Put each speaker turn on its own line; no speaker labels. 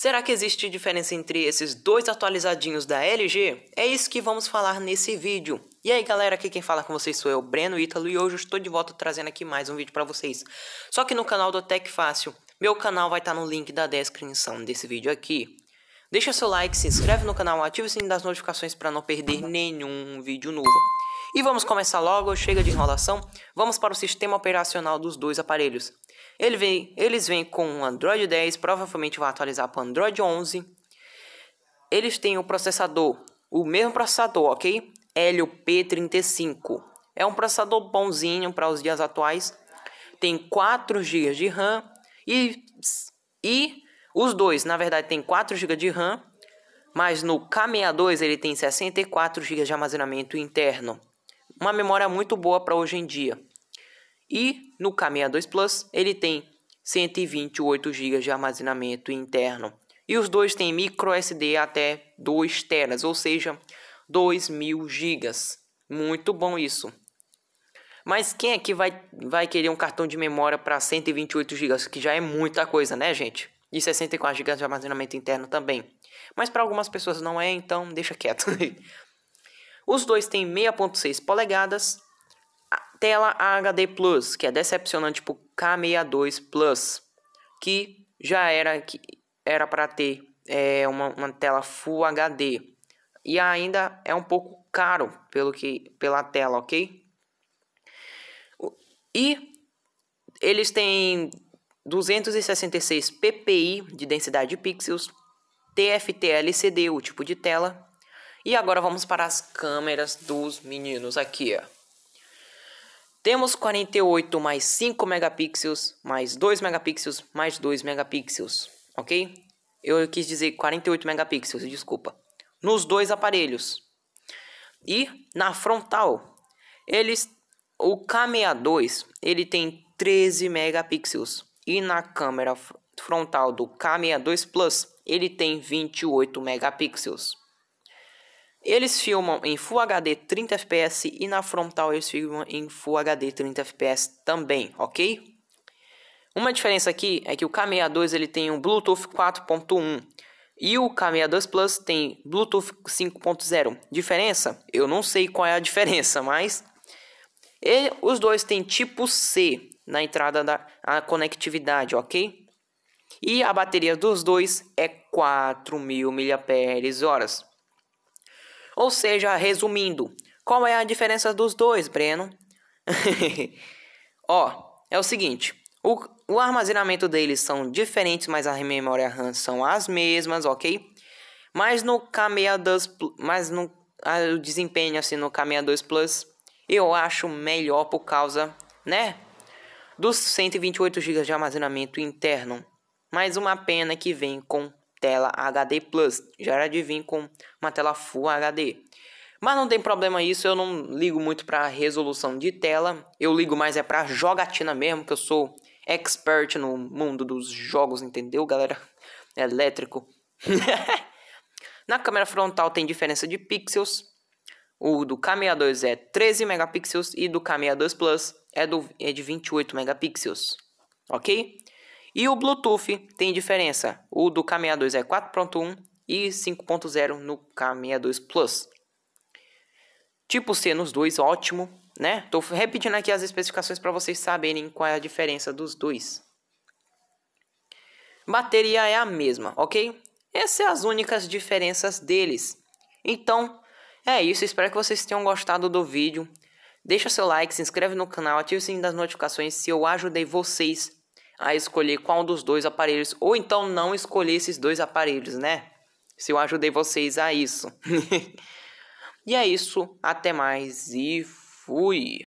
Será que existe diferença entre esses dois atualizadinhos da LG? É isso que vamos falar nesse vídeo. E aí galera, aqui quem fala com vocês sou eu, Breno Ítalo, e hoje eu estou de volta trazendo aqui mais um vídeo pra vocês. Só que no canal do Tech Fácil. Meu canal vai estar no link da descrição desse vídeo aqui. Deixa seu like, se inscreve no canal, ativa o sininho das notificações para não perder nenhum vídeo novo. E vamos começar logo, chega de enrolação, vamos para o sistema operacional dos dois aparelhos. Eles vêm com o Android 10, provavelmente vai atualizar para o Android 11. Eles têm o processador, o mesmo processador, ok? Helio P35. É um processador bonzinho para os dias atuais. Tem 4 GB de RAM e os dois, na verdade, tem 4 GB de RAM, mas no K62 ele tem 64 GB de armazenamento interno. Uma memória muito boa para hoje em dia. E no K62 Plus ele tem 128 GB de armazenamento interno. E os dois têm micro SD até 2 TB, ou seja, 2000 GB. Muito bom isso. Mas quem aqui vai querer um cartão de memória para 128 GB, que já é muita coisa, né, gente? E 64 GB de armazenamento interno também. Mas para algumas pessoas não é, então deixa quieto. Os dois têm 6.6 polegadas. Tela HD Plus, que é decepcionante pro K62 Plus, que já era para ter uma tela Full HD. E ainda é um pouco caro pela tela, ok? E eles têm 266 ppi de densidade de pixels, TFT LCD, o tipo de tela. E agora vamos para as câmeras dos meninos aqui, ó. Temos 48 mais 5 megapixels, mais 2 megapixels, mais 2 megapixels, ok? Eu quis dizer 48 megapixels, desculpa. Nos dois aparelhos. E na frontal, o K62 ele tem 13 megapixels. E na câmera frontal do K62 Plus, ele tem 28 megapixels. Eles filmam em Full HD 30 fps e na frontal eles filmam em Full HD 30 fps também, ok? Uma diferença aqui é que o K62 ele tem um Bluetooth 4.1 e o K62 Plus tem Bluetooth 5.0. Diferença? Eu não sei qual é a diferença, mas os dois têm tipo C na entrada da conectividade, ok? E a bateria dos dois é 4.000 mAh. Ou seja, resumindo, qual é a diferença dos dois, Breno? Ó, é o seguinte, o armazenamento deles são diferentes, mas a memória RAM são as mesmas, ok? Mas no K62, o desempenho assim no K62 Plus, eu acho melhor por causa, né, dos 128 GB de armazenamento interno. Mas uma pena que vem com tela HD Plus, já era de vir com uma tela Full HD. Mas não tem problema isso, eu não ligo muito para resolução de tela, eu ligo mais para jogatina mesmo, que eu sou expert no mundo dos jogos, entendeu, galera? Elétrico. Na câmera frontal tem diferença de pixels, o do K62 é 13 megapixels e do K62 Plus é de 28 megapixels, ok? E o Bluetooth tem diferença. O do K62 é 4.1 e 5.0 no K62 Plus. Tipo C nos dois, ótimo, né? Tô repetindo aqui as especificações para vocês saberem qual é a diferença dos dois. Bateria é a mesma, ok? Essas são as únicas diferenças deles. Então, é isso. Espero que vocês tenham gostado do vídeo. Deixa seu like, se inscreve no canal, ative o sininho das notificações se eu ajudei vocês a escolher qual dos dois aparelhos, ou então não escolher esses dois aparelhos, né? Se eu ajudei vocês a isso. E é isso, até mais e fui!